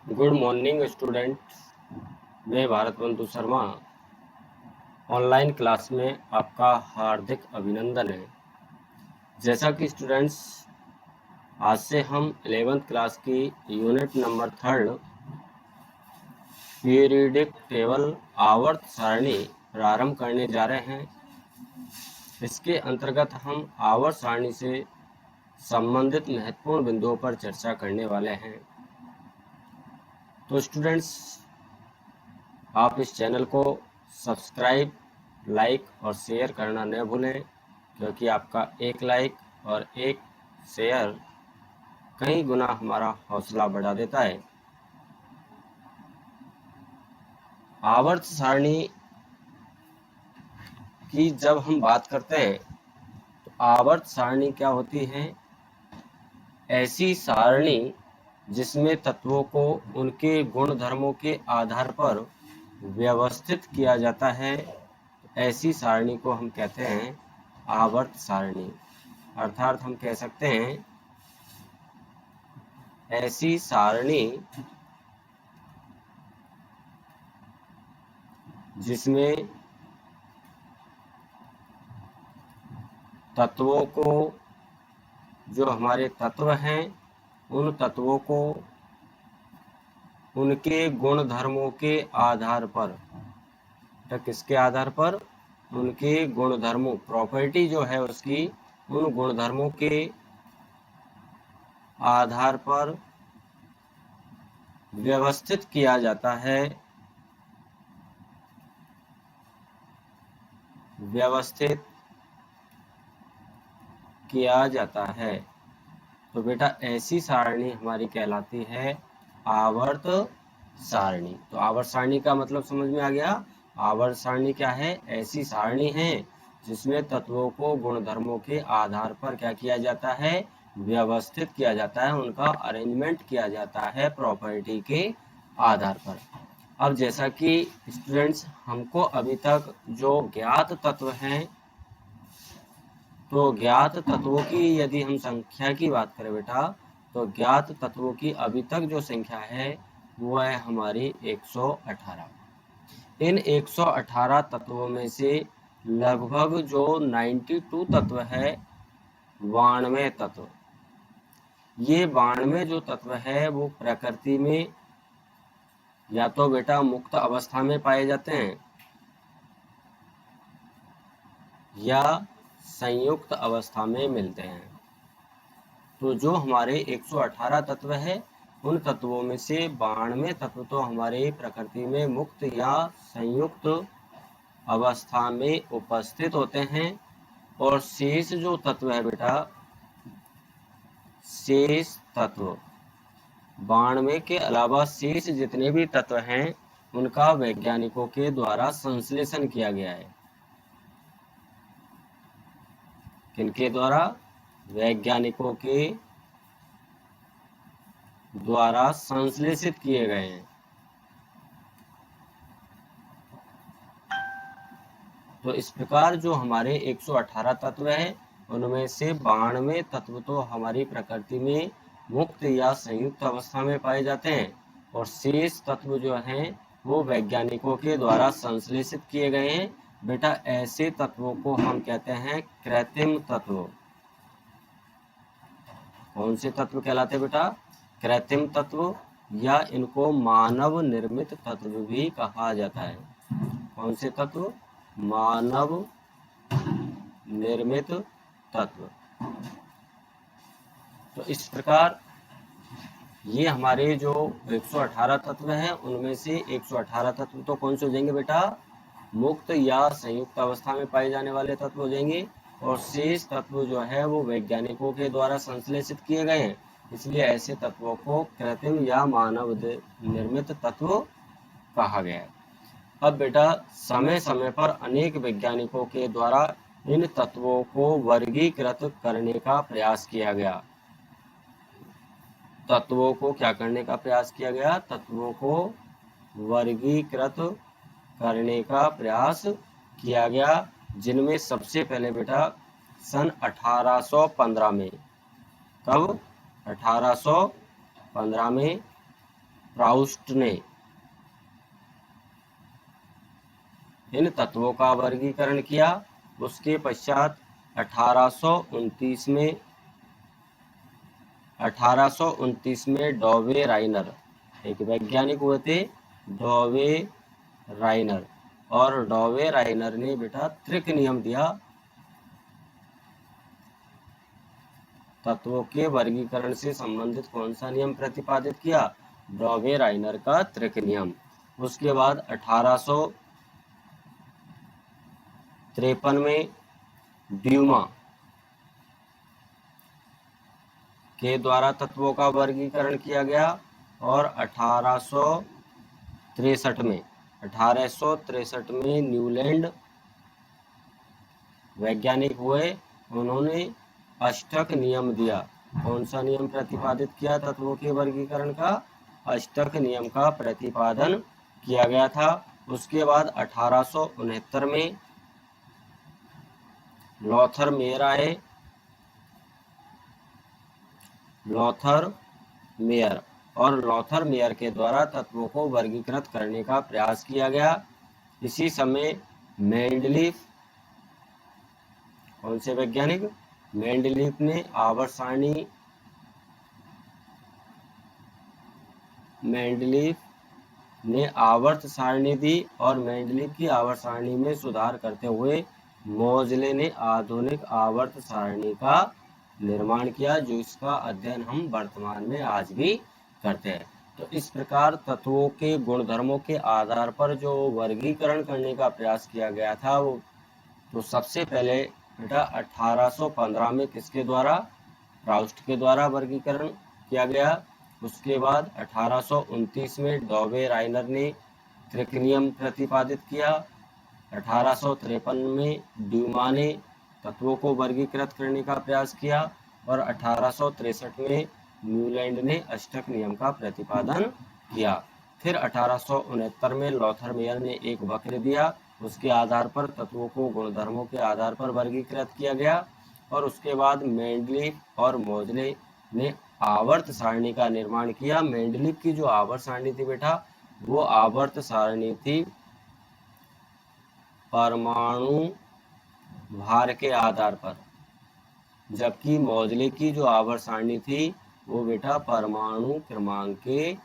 Good morning student. मैं भारत बंधु Sharma online class में आपका हार्दिक अभिनंदन है। जैसा कि स्टूडेंट्स आज से हम 11th क्लास की यूनिट नंबर 3 पीरियडिक टेबल आवर्त सारणी प्रारंभ करने जा रहे हैं। इसके अंतर्गत हम आवर्त सारणी से संबंधित महत्वपूर्ण बिंदुओं पर चर्चा करने वाले हैं। तो स्टूडेंट्स, आप इस चैनल को सब्सक्राइब, लाइक और शेयर करना न भूलें, क्योंकि आपका एक लाइक और एक शेयर कई गुना हमारा हौसला बढ़ा देता है। आवर्त सारणी की जब हम बात करते हैं तो आवर्त सारणी क्या होती है? ऐसी सारणी जिसमें तत्वों को उनके गुण धर्मों के आधार पर व्यवस्थित किया जाता है। ऐसी सारणी को हम कहते हैं आवर्त सारणी। अर्थात हम कह सकते हैं ऐसी सारणी जिसमें तत्वों को, जो हमारे तत्व हैं, उन तत्वों को उनके गुण धर्मों के आधार पर, तो किसके आधार पर? उनके गुण धर्मों, प्रॉपर्टी जो है उसकी, उन गुण धर्मों के आधार पर व्यवस्थित किया जाता है। व्यवस्थित किया जाता है। तो बेटा ऐसी सारणी हमारी कहलाती है आवर्त सारणी। तो आवर्त सारणी का मतलब समझ में आ गया। आवर्त सारणी क्या है? ऐसी सारणी है जिसमें तत्वों को गुणधर्मों के आधार पर क्या किया जाता है? व्यवस्थित किया जाता है, उनका अरेंजमेंट किया जाता है प्रॉपर्टी के आधार पर। अब जैसा कि स्टूडेंट्स, हमको अभी तक जो ज्ञात तत्व हैं, तो ज्ञात तत्वों की यदि हम संख्या की बात करें बेटा, तो ज्ञात तत्वों की अभी तक जो संख्या है वो है हमारी 118। इन 118 तत्वों में से लगभग जो 92 तत्व है, 92 तत्व, ये 92 जो तत्व है वो प्रकृति में या तो बेटा मुक्त अवस्था में पाए जाते हैं या संयुक्त अवस्था में मिलते हैं। तो जो हमारे 118 तत्व है, उन तत्वों में से 92 तत्व तो हमारे प्रकृति में मुक्त या संयुक्त अवस्था में उपस्थित होते हैं, और शेष जो तत्व है बेटा, शेष तत्व 92 के अलावा शेष जितने भी तत्व हैं उनका वैज्ञानिकों के द्वारा संश्लेषण किया गया है। किनके द्वारा? वैज्ञानिकों के द्वारा संश्लेषित किए गए हैं। तो इस प्रकार जो हमारे 118 तत्व हैं उनमें से 92 तत्व तो हमारी प्रकृति में मुक्त या संयुक्त अवस्था में पाए जाते हैं, और शेष तत्व जो हैं वो वैज्ञानिकों के द्वारा संश्लेषित किए गए हैं। बेटा ऐसे तत्वों को हम कहते हैं कृत्रिम तत्व। कौन से तत्व कहलाते बेटा? कृत्रिम तत्व, या इनको मानव निर्मित तत्व भी कहा जाता है। कौन से तत्व? मानव निर्मित तत्व। तो इस प्रकार ये हमारे जो 118 तत्व हैं उनमें से 118 तत्व तो कौन से हो जाएंगे बेटा? मुक्त या संयुक्त अवस्था में पाए जाने वाले तत्व हो जाएंगे, और शेष तत्व जो है वो वैज्ञानिकों के द्वारा संश्लेषित किए गए हैं। इसलिए ऐसे तत्वों को कृत्रिम या मानव निर्मित तत्व कहा गया है। अब बेटा समय समय पर अनेक वैज्ञानिकों के द्वारा इन तत्वों को वर्गीकृत करने का प्रयास किया गया। तत्वों को क्या करने का प्रयास किया गया? तत्वों को वर्गीकृत करने का प्रयास किया गया, जिनमें सबसे पहले बेटा सन 1815 में, कब? 1815 में प्राउस्ट ने इन तत्वों का वर्गीकरण किया। उसके पश्चात 1829 में डॉवे राइनर, एक वैज्ञानिक हुए थे डॉवे राइनर, और डॉवे राइनर ने बेटा त्रिक नियम दिया, तत्वों के वर्गीकरण से संबंधित कौन सा नियम प्रतिपादित किया? डॉवे राइनर का त्रिक नियम। उसके बाद 1853 में ड्यूमा के द्वारा तत्वों का वर्गीकरण किया गया, और 1863 में न्यूलैंड वैज्ञानिक हुए, उन्होंने अष्टक नियम दिया। कौन सा नियम प्रतिपादित किया तत्वों के वर्गीकरण का? अष्टक नियम का प्रतिपादन किया गया था। उसके बाद 1869 में लॉथर मेयर आए, लॉथर मेयर, और लॉथर मेयर के द्वारा तत्वों को वर्गीकृत करने का प्रयास किया गया। इसी समय मेंडलीफ, कौन से वैज्ञानिक? मेंडलीफ ने आवर्त सारणी दी, और मेंडलीफ की आवर्त सारणी में सुधार करते हुए मोजले ने आधुनिक आवर्त सारणी का निर्माण किया, जो इसका अध्ययन हम वर्तमान में आज भी करते हैं। तो इस प्रकार तत्वों के गुणधर्मों के आधार पर जो वर्गीकरण करने का प्रयास किया गया था, वो तो सबसे पहले बेटा 1815 में किसके द्वारा? प्राउस्ट के द्वारा वर्गीकरण किया गया। उसके बाद 1829 में डॉवे राइनर ने त्रिक नियम प्रतिपादित किया। 1853 में ड्यूमा ने तत्वों को वर्गीकृत करने का प्रयास किया, और 1863 में न्यूलैंड ने अष्टक नियम का प्रतिपादन किया। फिर 1869 में लॉथर मेयर ने एक वक्र दिया, उसके आधार पर तत्वों को गुणधर्मों के आधार पर वर्गीकृत किया गया, और उसके बाद मेंडलीफ और मोजले ने आवर्त सारणी का निर्माण किया। मेंडलीफ की जो आवर्त सारणी थी बेटा, वो आवर्त सारणी थी परमाणु भार के आधार पर, जबकि मोजले की जो आवर्त सारणी थी वो बेटा परमाणु क्रमांक के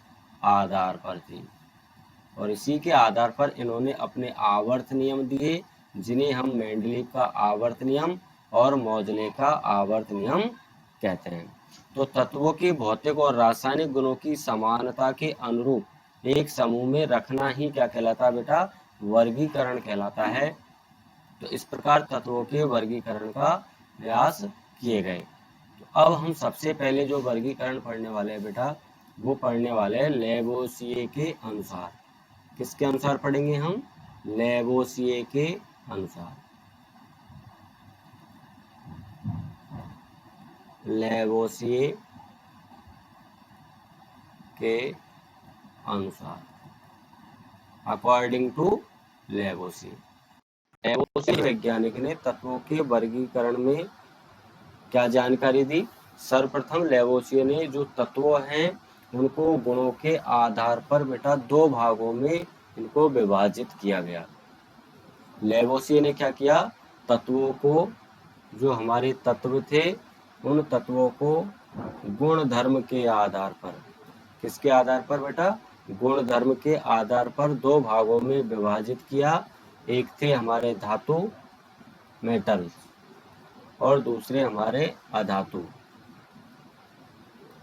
आधार पर थी। और इसी के आधार पर इन्होंने अपने आवर्त नियम दिए, जिन्हें हम मेंडलीफ का आवर्त नियम और मोजले का आवर्त नियम कहते हैं। तो तत्वों की भौतिक और रासायनिक गुणों की समानता के अनुरूप एक समूह में रखना ही क्या कहलाता है बेटा? वर्गीकरण कहलाता है। तो इस प्रकार तत्वों के वर्गीकरण का प्रयास किए गए। तो अब हम सबसे पहले जो वर्गीकरण पढ़ने वाले हैं बेटा, वो पढ़ने वाले हैं लेवोसिए के अनुसार। किसके अनुसार पढ़ेंगे हम? लेवोसिए के अनुसार। लेवोसिए के अनुसार, अकॉर्डिंग टू लेवोसिए। लेवोसिए वैज्ञानिक ने तत्वों के वर्गीकरण में क्या जानकारी दी? सर्वप्रथम लेवोसिए ने जो तत्व हैं उनको गुणों के आधार पर बेटा दो भागों में इनको विभाजित किया गया। लेवोसिए ने क्या किया? तत्वों को, जो हमारे तत्व थे, उन तत्वों को गुण धर्म के आधार पर, किसके आधार पर बेटा? गुण धर्म के आधार पर दो भागों में विभाजित किया। एक थे हमारे धातु मेटल्स, और दूसरे हमारे अधातु।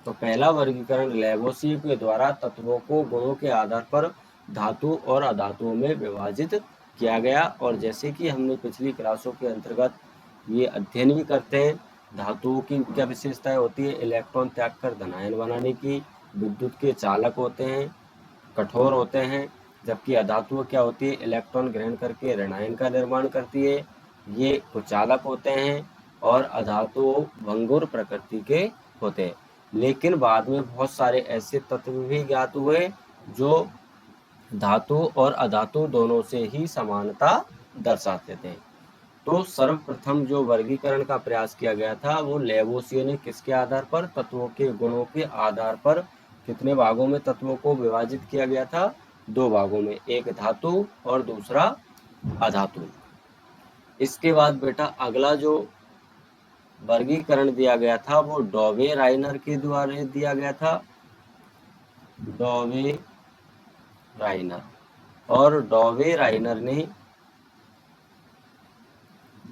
तो पहला वर्गीकरण लेवोसिए के द्वारा तत्वों को गुणों के आधार पर धातु और अधातुओं में विभाजित किया गया। और जैसे कि हमने पिछली क्लासों के अंतर्गत ये अध्ययन भी करते हैं, धातुओं की क्या विशेषताएं होती है? इलेक्ट्रॉन त्याग कर धनायन बनाने की, विद्युत के चालक होते हैं, कठोर होते हैं, जबकि अधातु क्या होती है? इलेक्ट्रॉन ग्रहण करके ऋणायन का निर्माण करती है, ये कुचालक होते हैं, और अधातु भंगुर प्रकृति के होते हैं। लेकिन बाद में बहुत सारे ऐसे तत्व भी ज्ञात हुए जो धातु और अधातु दोनों से ही समानता दर्शाते थे। तो सर्वप्रथम जो वर्गीकरण का प्रयास किया गया था वो लेवोसिए ने किसके आधार पर? तत्वों के गुणों के आधार पर कितने भागों में तत्वों को विभाजित किया गया था? 2 भागों में, एक धातु और दूसरा अधातु। इसके बाद बेटा अगला जो वर्गीकरण दिया गया था वो डॉवे राइनर के द्वारा दिया गया था, डॉवे राइनर। और डॉवे राइनर ने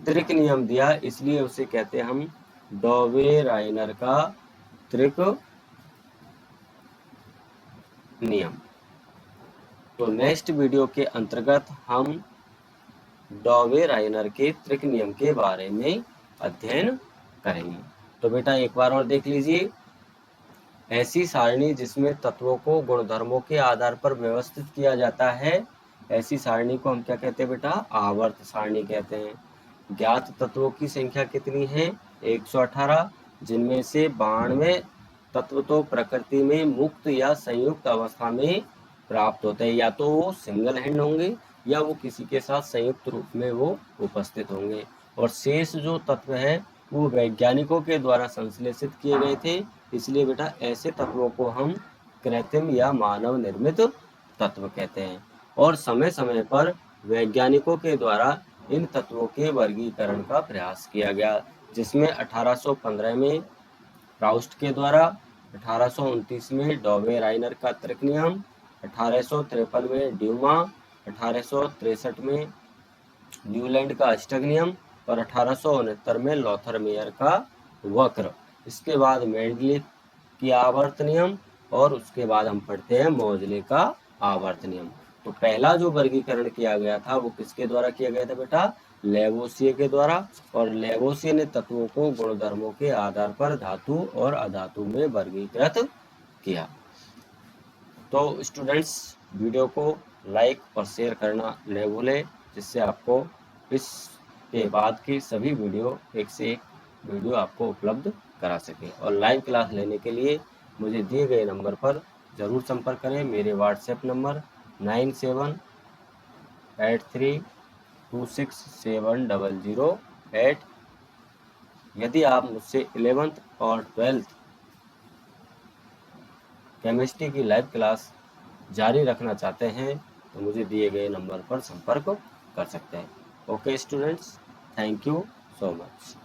त्रिक नियम दिया, इसलिए उसे कहते हैं हम डॉवे राइनर का त्रिक नियम। तो नेक्स्ट वीडियो के अंतर्गत हम डॉवे राइनर के त्रिक नियम के बारे में अध्ययन करेंगे। तो बेटा एक बार और देख लीजिए, ऐसी सारणी जिसमें तत्वों को गुणधर्मों के आधार पर व्यवस्थित किया जाता है, ऐसी सारणी को हम क्या कहते हैं बेटा? आवर्त सारणी कहते हैं। ज्ञात तत्वों की संख्या कितनी है? 118, जिनमें से 92 तत्व तो प्रकृति में मुक्त या संयुक्त अवस्था में प्राप्त होते हैं, या तो वो सिंगल हैंड होंगे या वो किसी के साथ संयुक्त रूप में वो उपस्थित होंगे। और शेष जो तत्व है वो वैज्ञानिकों के द्वारा संश्लेषित किए गए थे, इसलिए बेटा ऐसे तत्वों को हम कृत्रिम या मानव निर्मित तत्व कहते हैं। और समय समय पर वैज्ञानिकों के द्वारा इन तत्वों के वर्गीकरण का प्रयास किया गया, जिसमें 1815 में प्राउस्ट के द्वारा, 1829 में डॉवे राइनर का त्रिक नियम, 1853 में ड्यूमा, 1863 में न्यूलैंड का अष्टक नियम और 1869 में लॉथरमेयर का वक्र। इसके बाद मेंडलीफ की आवर्त नियम और उसके बाद हम पढ़ते हैं मोजले का आवर्त नियम। तो पहला जो वर्गीकरण किया गया था वो किसके द्वारा किया गया था बेटा? लेवोसिए के द्वारा। और लेवोसिए ने तत्वों को गुणधर्मों के आधार पर धातु और अधातु में वर्गीकृत किया। तो स्टूडेंट्स वीडियो को लाइक और शेयर करना न भूलें, जिससे आपको इसके बाद की सभी वीडियो एक से एक वीडियो आपको उपलब्ध करा सके। और लाइव क्लास लेने के लिए मुझे दिए गए नंबर पर ज़रूर संपर्क करें। मेरे व्हाट्सएप नंबर 9783267008। यदि आप मुझसे 11th और 12th केमिस्ट्री की लाइव क्लास जारी रखना चाहते हैं तो मुझे दिए गए नंबर पर संपर्क कर सकते हैं। Okay students, thank you so much.